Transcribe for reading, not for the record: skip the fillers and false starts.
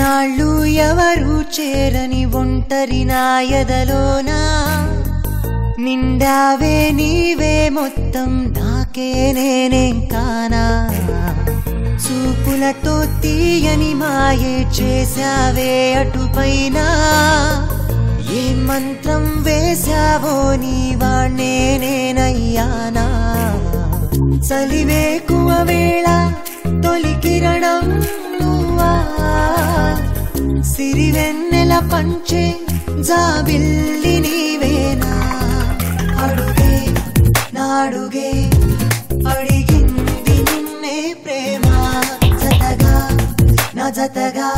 ఇన్నాళ్ళు ఎవరు చేరని ఒంటరి నా ఎదలోనా నిండావే నీవే మొత్తం నాకే నేనేం కానా చూపులతో తీయని మాయే చేశావే అటుపైన ఏ మంత్రం వేశావో నీవాణ్ణే నేనయ్యానా చలివేకువ వేళ తొలి కిరణం నువ్వా సిరివెన్నెల పంచే జాబిల్లి నీవేనా అడుగే నాడుగే అడిగింది నిన్నే ప్రేమ జతగా నా జతగా